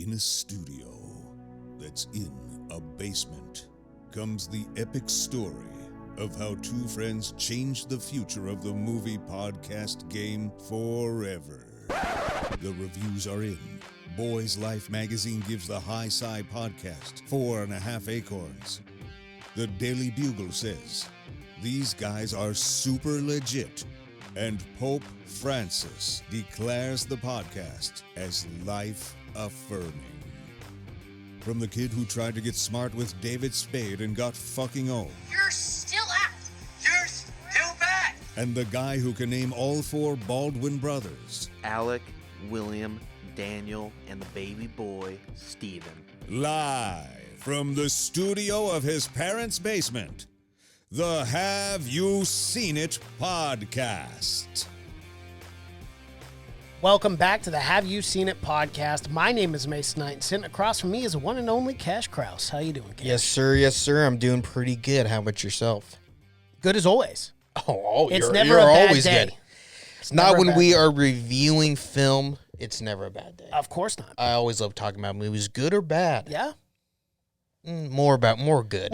In a studio that's in a basement comes the epic story of how two friends changed the future of the movie podcast game forever. The reviews are in. Boys Life magazine gives the High Sci podcast 4.5 acorns. The Daily Bugle says, these guys are super legit. And Pope Francis declares the podcast as life-affirming. From the kid who tried to get smart with David Spade and got fucking old. You're still out. You're still bad. And the guy who can name all four Baldwin brothers. Alec, William, Daniel, and the baby boy, Stephen. Live from the studio of his parents' basement. The Have You Seen It podcast. Welcome back to the Have You Seen It podcast. My name is Mason Knight, and sitting across from me is the one and only Cash Kraus. How you doing, Cash? Yes, sir. Yes, sir. I'm doing pretty good. How about yourself? Good as always. It's never you're a bad always day. good. It's not when we are reviewing film. It's never a bad day. Of course not. I always love talking about movies, good or bad. Yeah. More good. More good.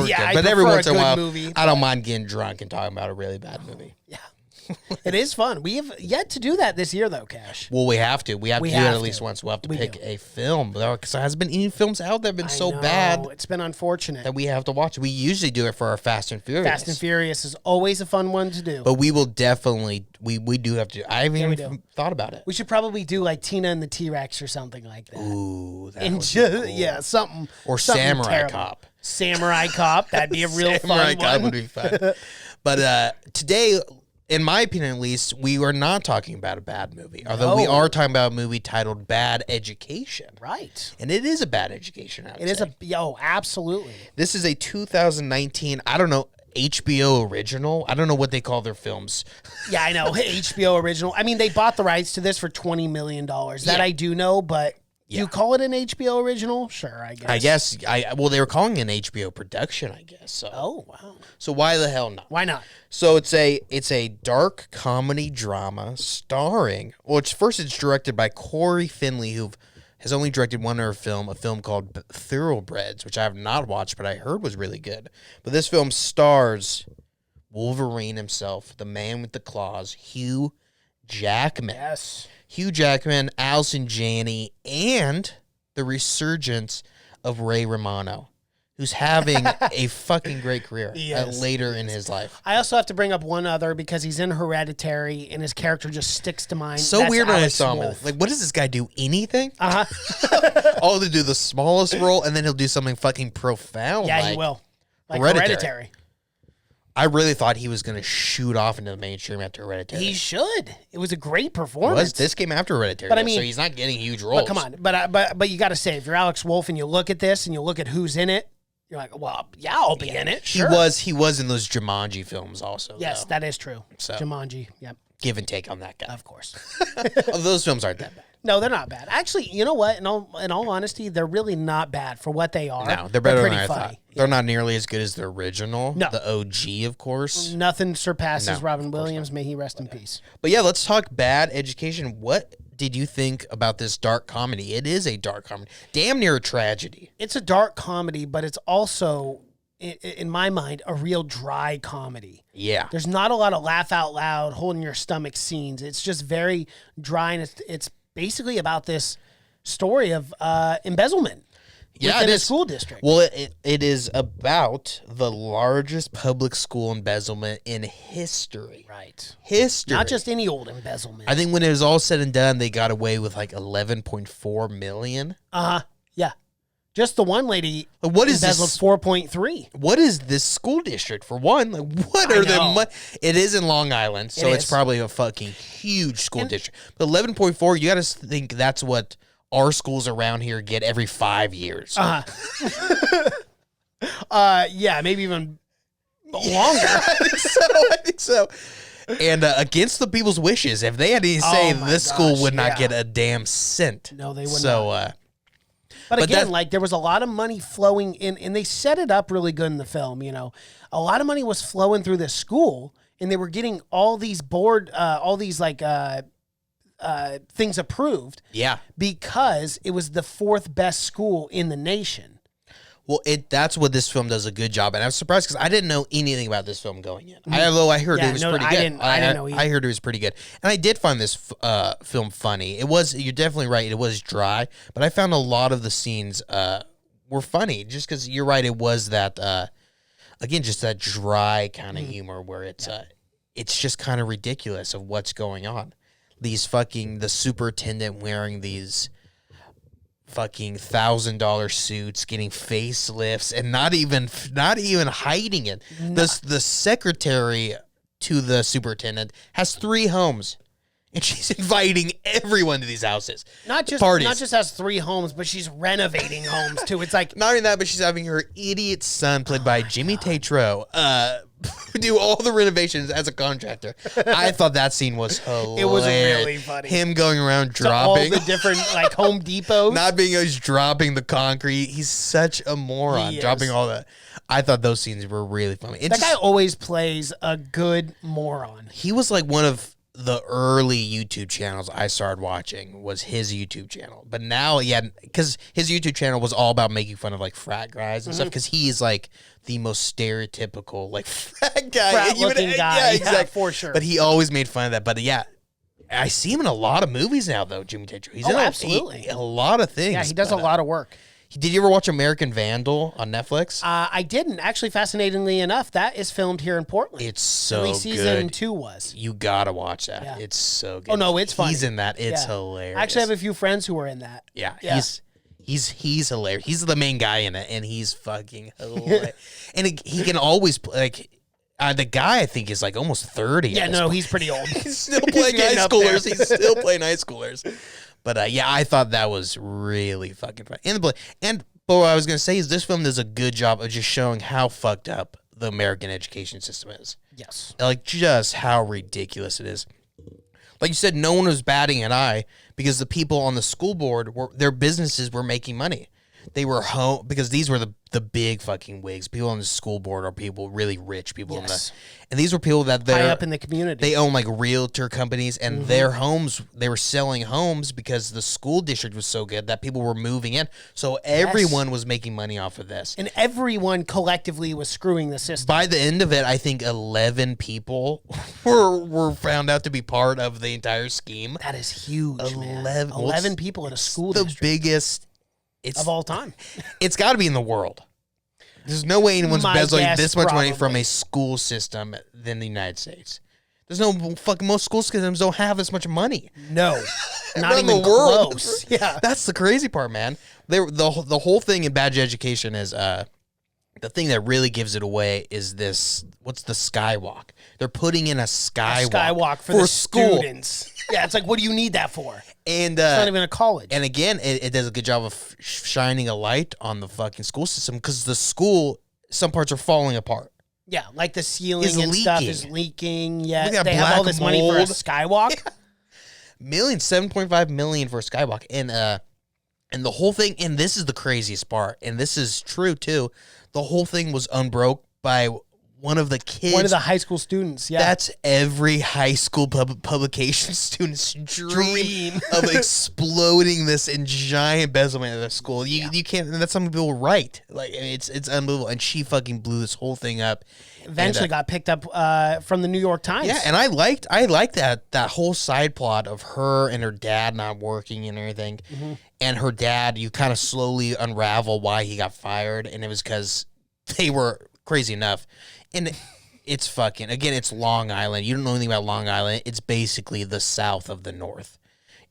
Yeah, I but every prefer once a in a good while, movie, I don't mind getting drunk and talking about a really bad movie. Yeah. It is fun. We have yet to do that this year, though, Cash. Well, we have to. We have to do it at least once. We'll have to We pick do. a film. Because there hasn't been any films out that have been so I know. bad It's been unfortunate. that we have to watch. We usually do it for our Fast and Furious. Fast and Furious is always a fun one to do. But we will definitely, we do have to. I haven't even thought about it. We should probably do like Tina and the T-Rex or something like that. Ooh, that And would be just, cool. yeah, something. Or something Samurai terrible. Cop. Samurai Cop. That'd be a real Samurai fun Cop one. would be fun. But today, in my opinion at least, we are not talking about a bad movie. Although we are talking about a movie titled Bad Education. Right. And it is a bad education, It is absolutely. This is a 2019, I don't know, HBO original. I don't know what they call their films. Yeah, I know. HBO original. I mean, they bought the rights to this for $20 million. That Yeah. I do know, but you call it an HBO original? Sure, I guess. Well, they were calling it an HBO production, I guess. So. Oh, wow. So why the hell not? Why not? So it's a dark comedy drama starring, first it's directed by Corey Finley, who has only directed one other film, a film called Thoroughbreds, which I have not watched, but I heard was really good. But this film stars Wolverine himself, the man with the claws, Hugh Jackman. Yes. Hugh Jackman, Allison Janney, and the resurgence of Ray Romano, who's having a fucking great career later in his life. I also have to bring up one other because he's in Hereditary and his character just sticks to mind. So That's weird when I Alex saw him. Wolff. Like, what does this guy do? Anything? Uh-huh. All to do the smallest role, and then he'll do something fucking profound. Yeah, like he will. Like Hereditary. I really thought he was going to shoot off into the mainstream after Hereditary. He should. It was a great performance. This came after Hereditary, But I mean, so he's not getting huge roles. But come on. But you got to say, if you're Alex Wolff and you look at this and you look at who's in it, you're like, well, yeah, I'll be in it. Sure. He was in those Jumanji films also. Yes, though. that is true. So. Jumanji, yep. Give and take on that guy. Of course. Those films aren't that bad. No, they're not bad. Actually, you know what? In all honesty, they're really not bad for what they are. No, they're better pretty than I funny. thought. They're not nearly as good as the original, No. the OG, of course. Nothing surpasses No, Robin Williams. May he rest in peace. But yeah, let's talk Bad Education. What did you think about this dark comedy? It is a dark comedy. Damn near a tragedy. It's a dark comedy, but it's also, in my mind, a real dry comedy. Yeah. There's not a lot of laugh out loud, holding your stomach scenes. It's just very dry, and it's basically about this story of embezzlement within a school district. Well, it is about the largest public school embezzlement in history. Right. History. Not just any old embezzlement. I think when it was all said and done, they got away with like $11.4 million. Yeah. Just the one lady What is embezzled this? 4.3. What is this school district for one? Like, what are the? It is in Long Island, so it's probably a fucking huge school district. But 11.4, you got to think that's what our schools around here get every 5 years. Yeah, maybe even longer. I think so. And against the people's wishes, if they had to say, this school would not get a damn cent. No, they would not. But again, like there was a lot of money flowing in, and they set it up really good in the film. You know, a lot of money was flowing through this school, and they were getting all these things approved. Yeah. Because it was the 4th best school in the nation. Well, that's what this film does a good job, and I was surprised because I didn't know anything about this film going in. Although I heard it was pretty good. I didn't know either. I heard it was pretty good, and I did find this film funny. It was. You're definitely right. It was dry, but I found a lot of the scenes were funny. Just because you're right, it was that again, just that dry kind of humor where it's just kind of ridiculous of what's going on. The superintendent wearing these fucking $1,000 suits, getting facelifts, and not even hiding it. The secretary to the superintendent has 3 homes, and she's inviting everyone to these houses. Not just has 3 homes, but she's renovating homes too. It's like not even that, but she's having her idiot son, played by Jimmy Tatro, do all the renovations as a contractor. I thought that scene was hilarious. It was really funny. Him going around dropping all the different like Home Depots. Not being he's dropping the concrete. He's such a moron. Dropping all that. I thought those scenes were really funny. That guy always plays a good moron. He was like one of the early YouTube channels I started watching was his YouTube channel. But now, because his YouTube channel was all about making fun of like frat guys and stuff, because he is like the most stereotypical like frat guy. Frat-looking guy. Yeah, exactly. Yeah, for sure. But he always made fun of that. But yeah, I see him in a lot of movies now, though, Jimmy Tatro. He's in absolutely. A lot of things. Yeah, he does a lot of work. Did you ever watch American Vandal on Netflix? I didn't. Actually, fascinatingly enough, that is filmed here in Portland. It's so good. At least season good. 2 was. You gotta watch that. Yeah. It's so good. Oh, no, it's funny. He's in that. It's hilarious. I actually have a few friends who were in that. Yeah. He's hilarious. He's the main guy in it, and he's fucking hilarious. And he can always play, like, the guy, I think, is like almost 30. Yeah, no, he's pretty old. He's still playing high schoolers. He's still playing high schoolers. But I thought that was really fucking fun. But what I was going to say is this film does a good job of just showing how fucked up the American education system is. Yes. Like, just how ridiculous it is. Like you said, no one was batting an eye because the people on the school board, their businesses were making money. They were home because these were the big fucking wigs. People on the school board are people, really rich people. Yes. And these were people that high up in the community. They own like realtor companies, and their homes, they were selling homes because the school district was so good that people were moving in. So everyone was making money off of this. And everyone collectively was screwing the system. By the end of it, I think 11 people were found out to be part of the entire scheme. That is huge, 11 man. People in a school district. The biggest of all time. It's got to be in the world. There's no way anyone's embezzling this much money from a school system than the United States. There's no fucking, most school systems don't have this much money. No, not Around even the world. Close. Yeah, that's the crazy part, man. The whole thing in Bad Education is the thing that really gives it away is this. What's the skywalk? They're putting in a skywalk for the school. Students. Yeah, it's like, what do you need that for? And it's not even a college. And again, it does a good job of shining a light on the fucking school system because the school, some parts are falling apart. Yeah, like the ceiling and stuff is leaking. Yeah, they have all this mold. money for a skywalk. $7.5 million for a skywalk, and the whole thing. And this is the craziest part, and this is true too. The whole thing was unbroke by one of the kids. One of the high school students, yeah. That's every high school publication student's dream of exploding this in giant embezzlement at the school. You can't, and that's something people write. Like, I mean, it's unbelievable. And she fucking blew this whole thing up. Eventually got picked up from the New York Times. Yeah, and I liked that whole side plot of her and her dad not working and everything. Mm-hmm. And her dad, you kind of slowly unravel why he got fired, and it was because they were crazy enough. And it's fucking, again, it's Long Island. You don't know anything about Long Island. It's basically the south of the north.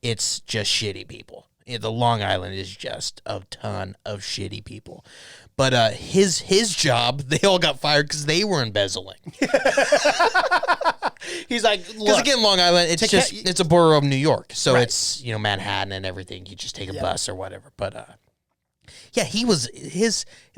It's just shitty people. The Long Island is just a ton of shitty people. But his job, they all got fired because they were embezzling. He's like, because again, Long Island, it's a borough of New York, so it's Manhattan and everything. You just take a bus or whatever. But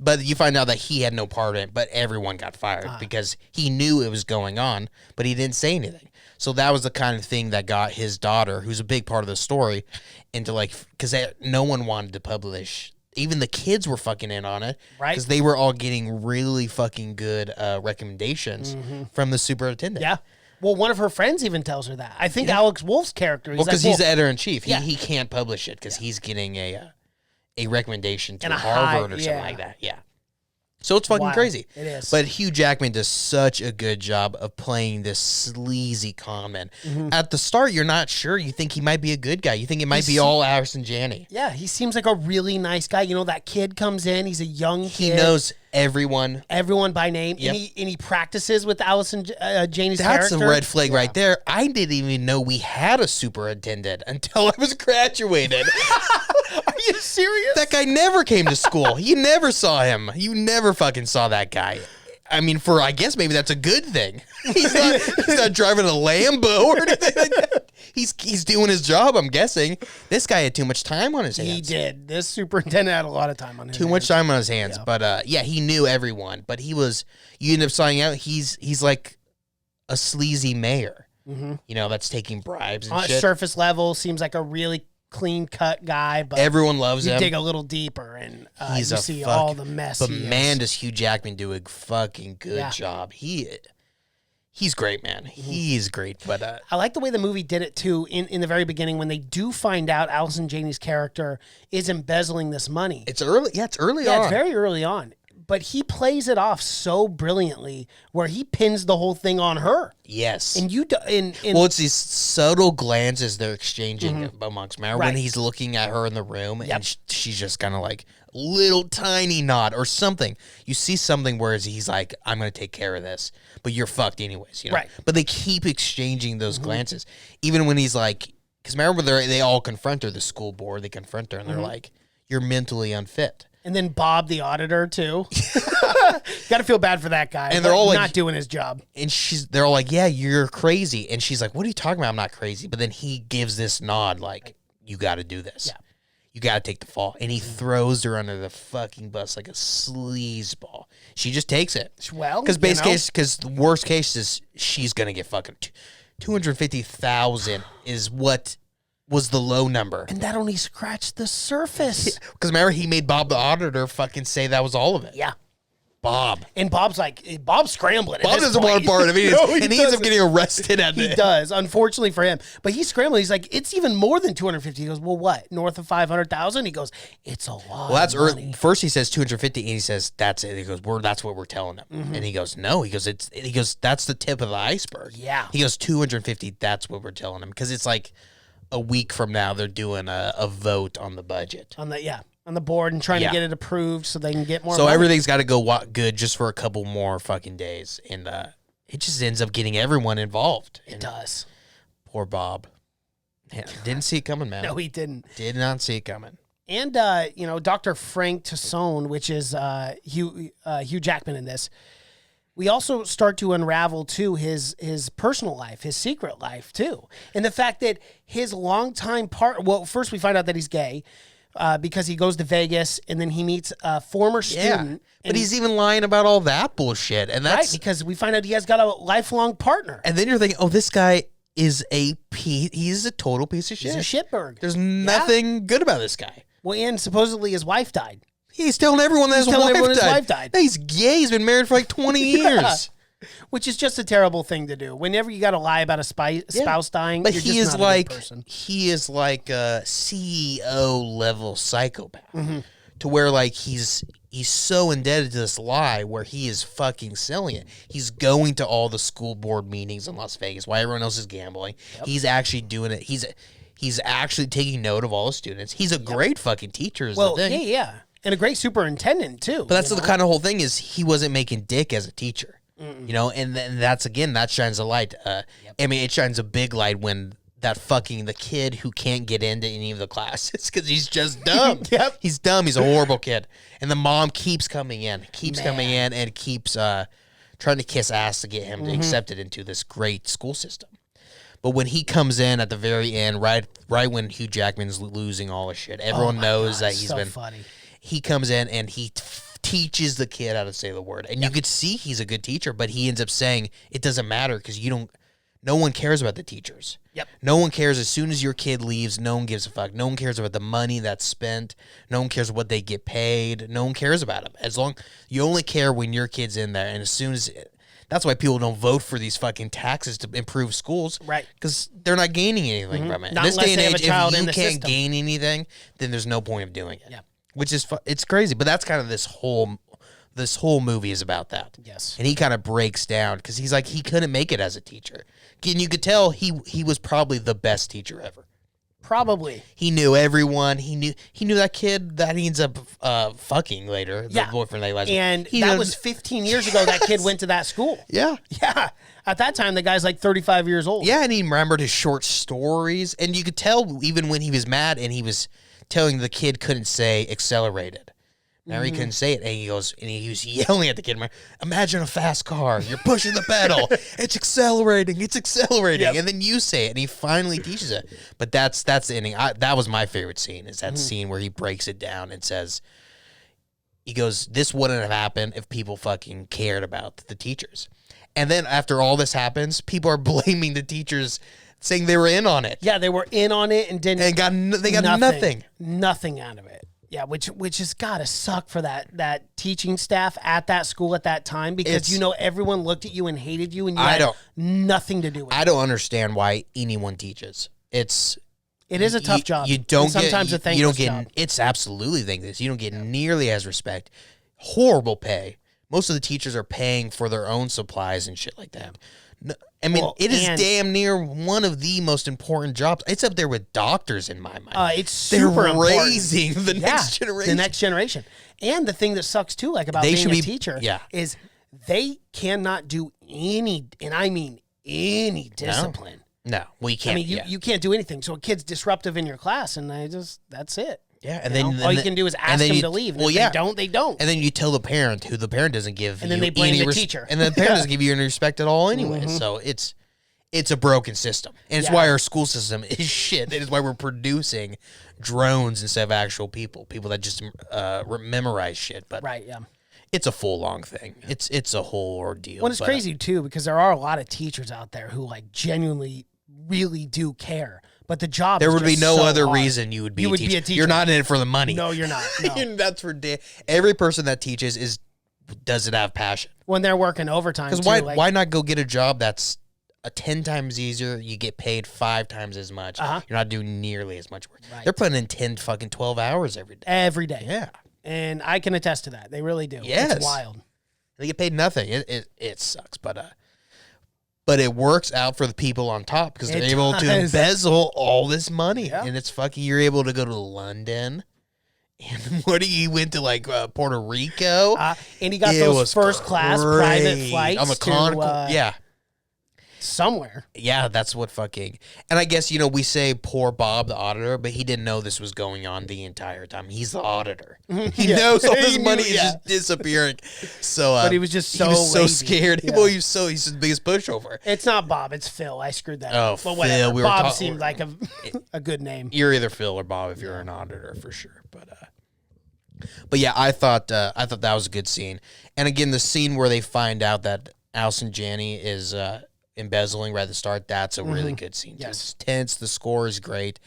but you find out that he had no part in it, but everyone got fired because he knew it was going on, but he didn't say anything. So that was the kind of thing that got his daughter, who's a big part of the story, into because no one wanted to publish. Even the kids were fucking in on it, right? Because they were all getting really fucking good recommendations from the superintendent. Yeah. Well, one of her friends even tells her that. I think Alex Wolff's character. Well, because he's the editor-in-chief. Yeah. He can't publish it because he's getting a recommendation to And a Harvard high- or something yeah. like that. Yeah. So it's fucking Wild. crazy. It is. But Hugh Jackman does such a good job of playing this sleazy con man. Mm-hmm. At the start, you're not sure. You think he might be a good guy. You think it might be all Allison Janney. Yeah, he seems like a really nice guy. You know, that kid comes in. He's a young kid. He knows everyone. everyone by name, Yep. and he practices with Allison Janney's That's character. a red flag right there. I didn't even know we had a superintendent until I was graduated. Are you serious? That guy never came to school. You never saw him. You never fucking saw that guy. I mean, I guess maybe that's a good thing. He's not driving a Lambo or anything like that. He's doing his job, I'm guessing. This guy had too much time on his hands. He did. This superintendent had a lot of time on his Too much time on his hands. But he knew everyone. But you end up finding out he's like a sleazy mayor. Mm-hmm. You know, that's taking bribes and On shit. surface level, seems like a really clean-cut guy, but Everyone loves you him. dig a little deeper, and He's you a see fuck- all the mess. But he is. man, does Hugh Jackman do a fucking good Yeah. job. He's great, man. He's great. But I like the way the movie did it too. In the very beginning, when they do find out Allison Janney's character is embezzling this money, it's early. Yeah, it's early yeah, on. it's very early on. But he plays it off so brilliantly, where he pins the whole thing on her. Yes. And you, Well, it's these subtle glances they're exchanging amongst. Remember when Right. he's looking at her in the room Yep. and she's just kind of like little tiny nod or something. You see something where he's like, "I'm going to take care of this," but you're fucked anyways, you know. Right. But they keep exchanging those glances, even when he's like, because remember they all confront her, the school board. They confront her and they're like, "You're mentally unfit." And then Bob, the auditor, too. Got to feel bad for that guy. And they're all like- not doing his job. And they're all like, "Yeah, you're crazy." And she's like, "What are you talking about? I'm not crazy." But then he gives this nod like, "You got to do this. Yeah. You got to take the fall." And he throws her under the fucking bus like a sleazeball. She just takes it. Well, Because you know. because the worst case is she's going to get fucking 250,000 is what was the low number. And that only scratched the surface. Because remember, he made Bob the auditor fucking say that was all of it. Yeah. Bob. And Bob's scrambling. Bob doesn't want a part of it. No, And he ends up getting arrested at He the does, unfortunately for him. But he's scrambling. He's like, it's even more than 250. He goes, well, what? North of 500,000? He goes, it's a lot. Well, that's of money. early. First he says 250, and he says that's it. He goes, that's what we're telling him. And he goes, no. He goes, that's the tip of the iceberg. Yeah. He goes 250. That's what we're telling him because it's like a week from now they're doing a vote on the budget. on the board and trying Yeah. to get it approved so they can get more So money. everything's got to go good just for a couple more fucking days, and it just ends up getting everyone involved. It does. Poor Bob. Yeah, didn't see it coming, man. No, he didn't. Did not see it coming. And Dr. Frank Tassone, which is Hugh Jackman in this, we also start to unravel too his personal life, his secret life too, and the fact that his longtime partner. Well, first we find out that he's gay because he goes to Vegas and then he meets a former student. But he's even lying about all that bullshit, and right that's because we find out he has got a lifelong partner. And then you're thinking, oh, this guy is he's a total piece of shit. He's a shitberg. There's nothing good about this guy. Well, and supposedly his wife died. He's telling everyone that his telling wife everyone his died. wife died. He's gay. He's been married for like 20 years. Which is just a terrible thing to do. Whenever you got to lie about a spouse dying, But you're he just is not a like good person. he is like a CEO level psychopath, to where like he's so indebted to this lie where he is fucking selling it. He's going to all the school board meetings in Las Vegas while everyone else is gambling. He's actually doing it. He's actually taking note of all the students. He's a great fucking teacher. Is Well, the thing. yeah. And a great superintendent, too. But that's the kind of whole thing is he wasn't making dick as a teacher, you know, and that's again that shines a light. I mean, it shines a big light when the kid who can't get into any of the classes because he's just dumb. Yep. He's dumb. He's a horrible kid, and the mom keeps coming in, and keeps trying to kiss ass to get him to accept it into this great school system. But when he comes in at the very end, right when Hugh Jackman's losing all his shit, everyone knows that he's so been. funny. He comes in and he teaches the kid how to say the word. And you could see he's a good teacher, but he ends up saying it doesn't matter because no one cares about the teachers. Yep. No one cares. As soon as your kid leaves, no one gives a fuck. No one cares about the money that's spent. No one cares what they get paid. No one cares about them. As long you only care when your kid's in there. And as soon as That's why people don't vote for these fucking taxes to improve schools. Right. Because they're not gaining anything from it. Not In this unless day and they have age, a child if in you the can't system. gain anything, then there's no point of doing it. Yeah. Which is it's crazy, but that's kind of this whole movie is about that. Yes. And he kind of breaks down because he's like he couldn't make it as a teacher. And you could tell he was probably the best teacher ever. Probably. He knew everyone. He knew that kid that he ends up fucking later. Yeah. The boyfriend that he likes. And He that knows- was 15 years ago that kid went to that school. yeah. Yeah. At that time, the guy's like 35 years old. Yeah, and he remembered his short stories, and you could tell even when he was mad and he was telling the kid couldn't say accelerated. Now he couldn't say it, and he goes and he was yelling at the kid. Imagine a fast car. You're pushing the pedal. It's accelerating. It's accelerating. Yep. And then you say it, and he finally teaches it. But that's the ending. That was my favorite scene. Is that scene where he breaks it down and says, he goes, "This wouldn't have happened if people fucking cared about the teachers." And then after all this happens, people are blaming the teachers, saying they were in on it. Yeah, they were in on it and didn't. And they got nothing. Nothing out of it. Yeah, which has got to suck for that teaching staff at that school at that time because everyone looked at you and hated you and you had nothing to do with it. I don't understand why anyone teaches. It is a tough job. You don't And sometimes get, a thankless you don't get. job. It's absolutely thankless. You don't get nearly as respect. Horrible pay. Most of the teachers are paying for their own supplies and shit like that. No, I mean, it is damn near one of the most important jobs. It's up there with doctors in my mind. It's super They're important. raising the next generation. The next generation. And the thing that sucks too, like about being a teacher, is they cannot do any, and I mean any discipline. No, we can't. I mean, you can't do anything. So a kid's disruptive in your class, and that's it. Yeah, and all you can do is ask them to leave. And if they don't, they don't. And then you tell the parent, who the parent doesn't give, and then you they blame any the teacher. And then the parent doesn't give you any respect at all anyway. So it's a broken system, and it's why our school system is shit. It is why we're producing drones instead of actual people that just memorize shit. But it's a full long thing. It's a whole ordeal. Well, it's crazy too because there are a lot of teachers out there who like genuinely really do care. But the job there is would be just no so other hard. reason you would be a teacher. teacher. You're not in it for the money. No, you're not. No. That's every person that teaches doesn't have passion. When they're working overtime. Because why not go get a job that's 10 times easier? You get paid 5 times as much. You're not doing nearly as much work. Right. They're putting in 10 fucking 12 hours every day. Every day. Yeah. And I can attest to that. They really do. Yes. It's wild. They get paid nothing. It sucks, but it works out for the people on top because they're able to embezzle all this money. Yeah. And it's fucking, you're able to go to London. And he went to like Puerto Rico. And he got those first class private flights on the Concorde. Yeah. Somewhere. Yeah, that's what fucking. And I guess, we say poor Bob, the auditor, but he didn't know this was going on the entire time. He's the auditor. He knows all this money is just disappearing. So, but he was just so lazy. scared. Yeah. Well, he's the biggest pushover. It's not Bob, it's Phil. I screwed that Oh, up. But Phil, whatever. we were Bob seemed like a good name. You're either Phil or Bob if you're an auditor for sure. But yeah, I thought that was a good scene. And again, the scene where they find out that Allison Janney is embezzling right at the start, that's a really good scene. Yes. It's tense, the score is great.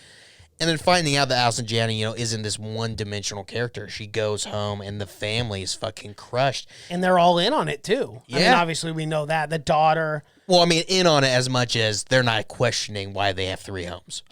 And then finding out that Allison Janney, isn't this one-dimensional character. She goes home and the family is fucking crushed. And they're all in on it too. I mean, Yeah. obviously we know that. The daughter. Well, I mean, in on it as much as they're not questioning why they have 3 homes.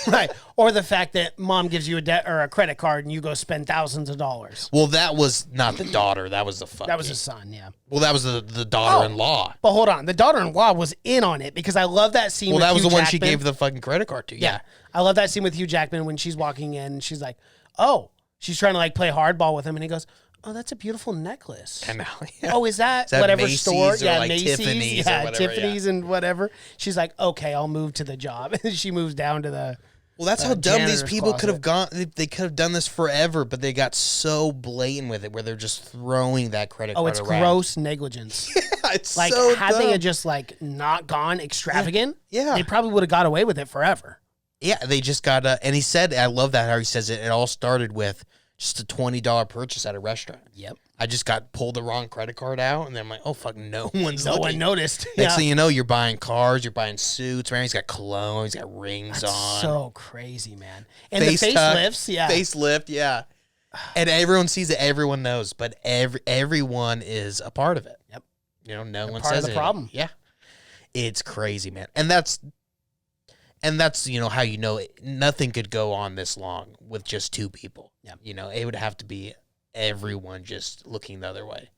Right. Or the fact that mom gives you a debt or a credit card and you go spend thousands of dollars. Well, that was not the daughter. That was the fucking. That was his son, yeah. Well, that was the daughter-in-law. But hold on. The daughter-in-law was in on it because I love that scene Well, with that was Hugh the one she Jackman. gave the fucking credit card to. Yeah. I love that scene with Hugh Jackman when she's walking in and she's like, oh, she's trying to like play hardball with him. And he goes, oh, that's a beautiful necklace. And now, yeah. Oh, is that that whatever Macy's store? or Yeah, like Macy's. Tiffany's or yeah, whatever, Tiffany's and whatever. She's like, okay, I'll move to the job. And she moves down to the. Well, that's how dumb these janitor's people could have closet. gone. They could have done this forever, but they got so blatant with it where they're just throwing that credit Oh, card it's around. gross negligence. It's Like, so had dumb. they had just like not gone extravagant, Yeah. they probably would have got away with it forever. Yeah, they just got and he said, I love that how he says it. It all started with just a $20 purchase at a restaurant. Yep. I just pulled the wrong credit card out, and then I'm like, oh, fuck, no one's No looking. one noticed. Next thing you know, you're buying cars, you're buying suits, man. He's got cologne, he's got rings on. So crazy, man. And Face the tuck, facelifts, yeah. Facelift, yeah. And everyone sees it, everyone knows, but everyone is a part of it. Yep. no one part says of the anything. problem. Yeah, it's crazy, man, and that's how nothing could go on this long with just two people. Yeah. It would have to be everyone just looking the other way.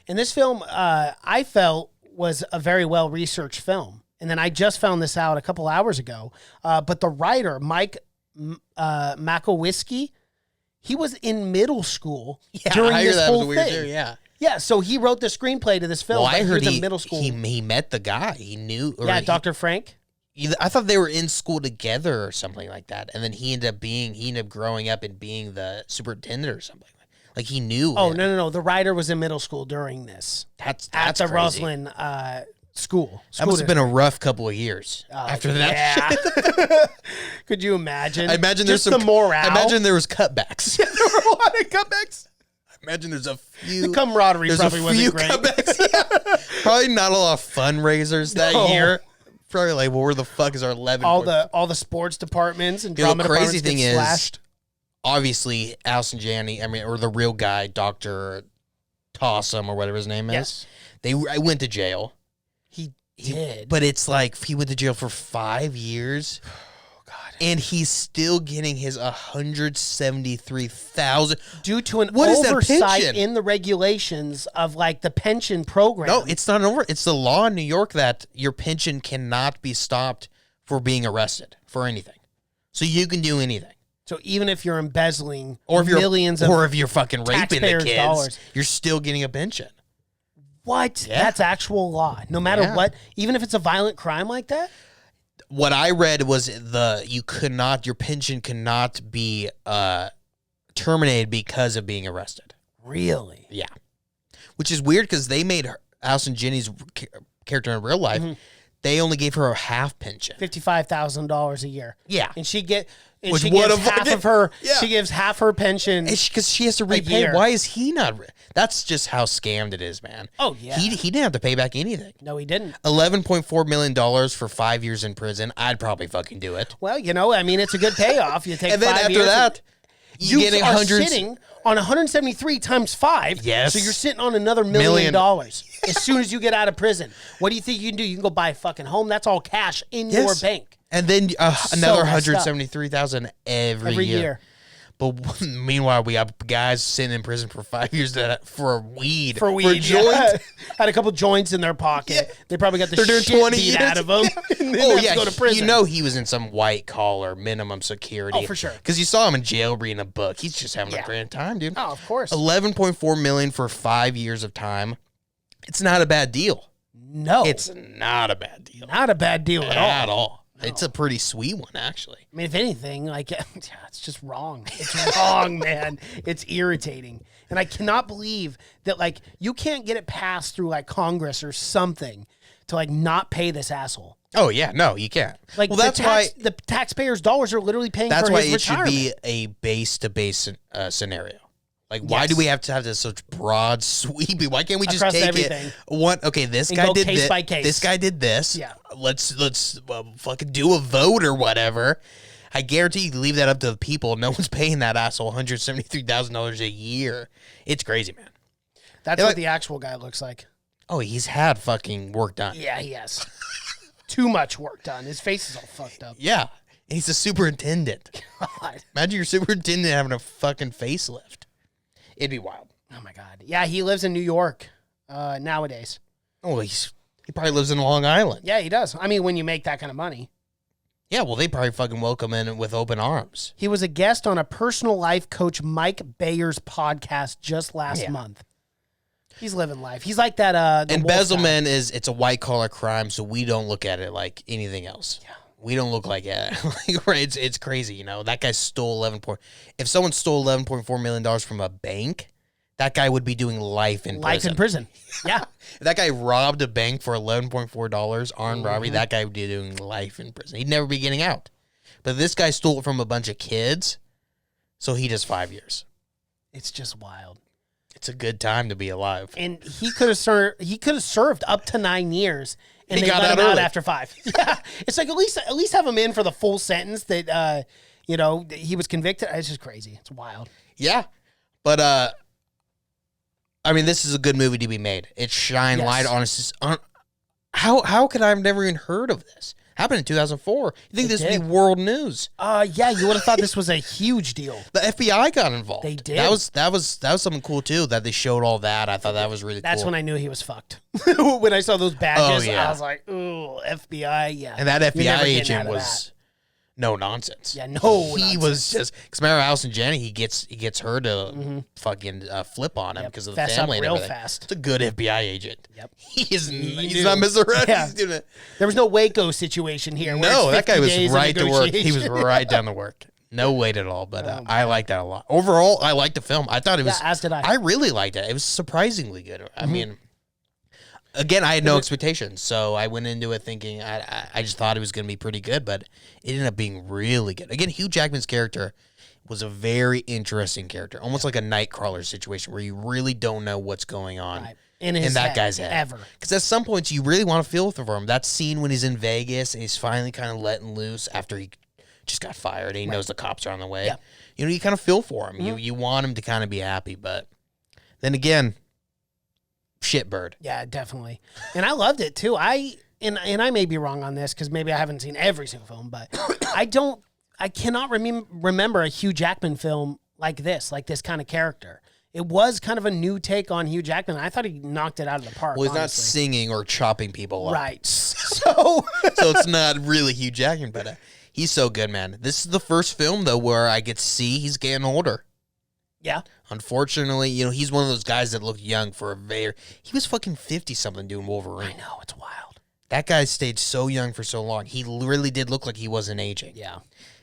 And this film, I felt, was a very well-researched film. And then I just found this out a couple hours ago. But the writer, Mike Makowiecki, he was in middle school during I hear this that whole was weird thing. too, yeah. Yeah, so he wrote the screenplay to this film. Well, I heard he was in middle school. he met the guy. He knew. Dr. Frank. I thought they were in school together or something like that. And then he ended up growing up and being the superintendent or something. Like he knew. Oh, him. no. The writer was in middle school during this. That's at the crazy. Roslyn school. That must have been a rough couple of years after that shit. Could you imagine? I imagine just there's the morale. I imagine there was cutbacks. There were a lot of cutbacks. I imagine there's a few. The camaraderie There's probably a few wasn't great. cutbacks. Probably not a lot of fundraisers that No. year. Probably like, well, where the fuck is our 11? All the sports departments and The drama crazy departments thing get is, slashed. obviously, Allison Janney, or the real guy, Dr. Tossum, or whatever his name is. Yes. I went to jail. He did. But it's like he went to jail for 5 years. Oh, God. And he's still getting his $173,000. Due to an What is that oversight pension? in the regulations of like the pension program. No, it's not over. It's the law in New York that your pension cannot be stopped for being arrested for anything. So you can do anything. So even if you're embezzling Or if you're millions of or if you're fucking raping the taxpayers' kids, dollars. you're still getting a pension. What? Yeah. That's actual law. No matter Yeah. what, even if it's a violent crime like that? What I read was your pension cannot be terminated because of being arrested. Really? Yeah. Which is weird because they made Allison Janney's character in real life, they only gave her a half pension. $55,000 a year. Yeah. And she gives Which half would have- of her Yeah. she gives half her pension. Because she has to repay. year. Why is he not? That's just how scammed it is, man. Oh, yeah. He didn't have to pay back anything. No, he didn't. $11.4 million for 5 years in prison. I'd probably fucking do it. Well, it's a good payoff. You take And then 5 after years that, you you get are hundreds. sitting on 173 times 5. Yes. So you're sitting on another $1 million as soon as you get out of prison. What do you think you can do? You can go buy a fucking home. That's all cash in your Yes. bank. And then another messed up. $173,000 every Every year. year. But meanwhile, we have guys sitting in prison for 5 years for weed. For weed, joints. Had a couple joints in their pocket. Yeah. They probably got the They're doing shit 20 beat years. out of them. And then Oh, have yeah. to go to prison. He was in some white collar minimum security. Oh, for sure. Because you saw him in jail reading a book. He's just having a grand time, dude. Oh, of course. $11.4 million for 5 years of time. It's not a bad deal. No, It's not a bad deal. not a bad deal at all. At all. It's a pretty sweet one, actually. I mean, if anything, it's just wrong. It's wrong, man. It's irritating. And I cannot believe that, you can't get it passed through, Congress or something to, not pay this asshole. Oh, yeah. No, you can't. That's why the taxpayers' dollars are literally paying That's for why his it should retirement. be a base-to-base scenario. Why Yes. do we have to have this such broad sweeping? Why can't we just Across take everything. it one? Okay, this And guy go did case this. by case. This guy did this. Yeah. Let's fucking do a vote or whatever. I guarantee you leave that up to the people. No one's paying that asshole $173,000 a year. It's crazy, man. That's what the actual guy looks like. Oh, he's had fucking work done. Yeah, he has. Too much work done. His face is all fucked up. Yeah. And he's a superintendent. God. Imagine your superintendent having a fucking facelift. It'd be wild. Oh, my God. Yeah, he lives in New York nowadays. Oh, he probably lives in Long Island. Yeah, he does. I mean, when you make that kind of money. Yeah, well, they probably fucking welcome in with open arms. He was a guest on a personal life coach Mike Bayer's podcast just last month. He's living life. He's like that. the wolf guy. Embezzlement it's a white collar crime, so we don't look at it like anything else. Yeah, we don't look like it. Right? It's crazy. That guy stole If someone stole $11.4 million from a bank, that guy would be doing life in prison. Yeah. If that guy robbed a bank for $11.4 armed robbery, that guy would be doing life in prison. He'd never be getting out. But this guy stole it from a bunch of kids, so he does 5 years. It's just wild. It's a good time to be alive. And he could have served up to 9 years, and He they got let out him out early. after 5. Yeah, it's like at least have him in for the full sentence that he was convicted. It's just crazy. It's wild. Yeah, but I mean, this is a good movie to be made. It shined Yes. light on how could I have never even heard of this? Happened in 2004. You think this would be did. world news? Yeah, you would have thought this was a huge deal. The FBI got involved. They did. That was something cool too. That they showed all that. I thought that was really That's cool. when I knew he was fucked. When I saw those badges, Oh, yeah. I was like, ooh, FBI, yeah. And that You're FBI never getting out agent of was no nonsense. Yeah, no He nonsense. was just because remember Allison Janney, he gets her to fucking flip on him because of the Fess up family and real everything. fast. It's a good FBI agent. Yep. He's knew. not misdirected. Yeah. He's doing it. There was no Waco situation here. where No, it's that guy 50 was days of right to work. He was negotiation. right down to work. No wait at all, but I like that a lot. Overall, I liked the film. I thought it was. Yeah, as did I. I really liked it. It was surprisingly good. I mean, again, I had no expectations, so I went into it thinking I just thought it was going to be pretty good, but it ended up being really good. Again, Hugh Jackman's character was a very interesting character, almost like a Nightcrawler situation where you really don't know what's going on. Right. In his that head, guy's head. ever. Because at some points, you really want to feel for him. That scene when he's in Vegas and he's finally kind of letting loose after he just got fired and he knows the cops are on the way. Yeah. You know, you kind of feel for him. You want him to kind of be happy. But then again, shitbird. Yeah, definitely. And I loved it too. I I may be wrong on this because maybe I haven't seen every single film, but I cannot remember a Hugh Jackman film like this kind of character. It was kind of a new take on Hugh Jackman. I thought he knocked it out of the park. Well, he's not honestly. singing or chopping people up. Right. So So it's not really Hugh Jackman, but he's so good, man. This is the first film, though, where I get to see he's getting older. yeah. Unfortunately, you know, he's one of those guys that looked young for he was fucking 50-something doing Wolverine. I know, it's wild. That guy stayed so young for so long. He really did look like he wasn't aging. Yeah.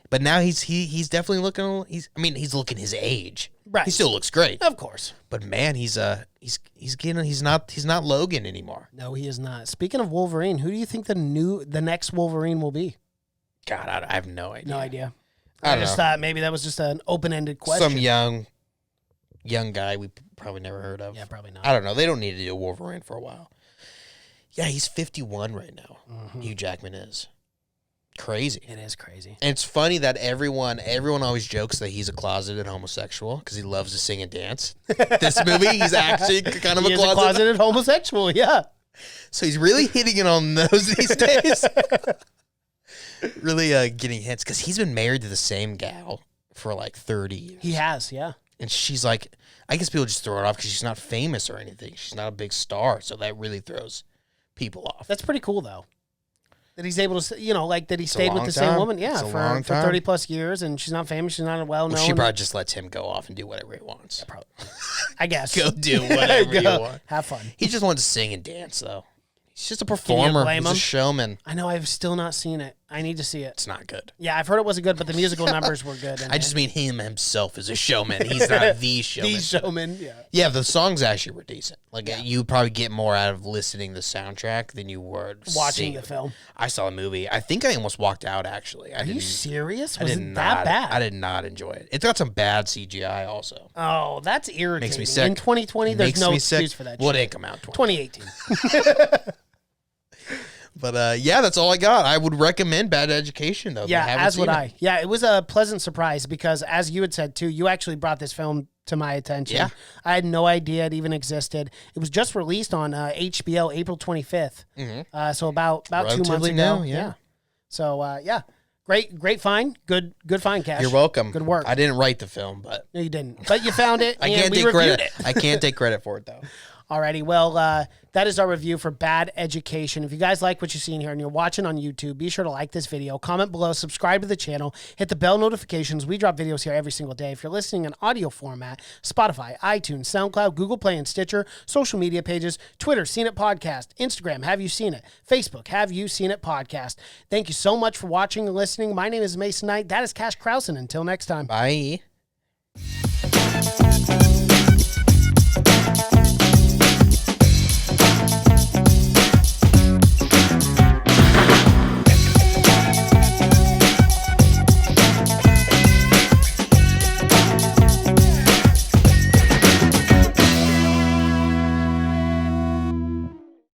But now he's definitely looking. He's looking his age. Right. He still looks great. Of course. But man, he's not Logan anymore. No, he is not. Speaking of Wolverine, who do you think the next Wolverine will be? God, I have no idea. No idea. I I don't just know. thought maybe that was just an open-ended question. Some young guy we probably never heard of. Yeah, probably not. I don't know. They don't need to do Wolverine for a while. Yeah, he's 51 right now. Hugh Jackman is. Crazy. It is crazy. And it's funny that everyone always jokes that he's a closeted homosexual because he loves to sing and dance. This movie, he's actually kind of He is a closeted homosexual, yeah. So he's really hitting it on those these days. Really getting hits because he's been married to the same gal for like 30 years. He has, yeah. And she's like, I guess people just throw it off because she's not famous or anything. She's not a big star. So that really throws people off. That's pretty cool, though. That he's able to, that he a stayed with long the same time. woman, yeah, It's a for long time. 30 plus years, and she's not famous, she's not well known. Well, she probably just lets him go off and do whatever he wants. I guess. Go do whatever you want. Have fun. He just wants to sing and dance, though. He's just a performer. blame He's a him? showman. I know I've still not seen it. I need to see it. It's not good. Yeah, I've heard it wasn't good, but the musical numbers were good. I just mean him himself is a showman. He's not the showman. The showman, yeah. Yeah, the songs actually were decent. Like you probably get more out of listening to the soundtrack than you were Watching seeing the it. film. I saw a movie. I think I almost walked out. Actually, Are you serious? I Was did it that not- bad? I did not enjoy it. It's got some bad CGI also. Oh, that's irritating. Makes me sick. In 2020, there's Makes no me sick. excuse for that Well, it shit. didn't come out in 2018. But yeah, that's all I got. I would recommend Bad Education though. if you Yeah, haven't as would seen it. I. Yeah, it was a pleasant surprise because, as you had said too, you actually brought this film to my attention. Yeah. I had no idea it even existed. It was just released on HBO April 25th. So about 2 months Relatively ago. new, yeah. So yeah, great find. Good find, Cash. You're welcome. Good work. I didn't write the film, but No, you didn't, but you found it. I and can't we take reviewed credit. it. I can't take credit for it though. Alrighty, well, that is our review for Bad Education. If you guys like what you're seeing here and you're watching on YouTube, be sure to like this video, comment below, subscribe to the channel, hit the bell notifications. We drop videos here every single day. If you're listening in audio format, Spotify, iTunes, SoundCloud, Google Play, and Stitcher, social media pages, Twitter, Seen It Podcast, Instagram, Have You Seen It, Facebook, Have You Seen It Podcast. Thank you so much for watching and listening. My name is Mason Knight. That is Cash Krause. Until next time. Bye.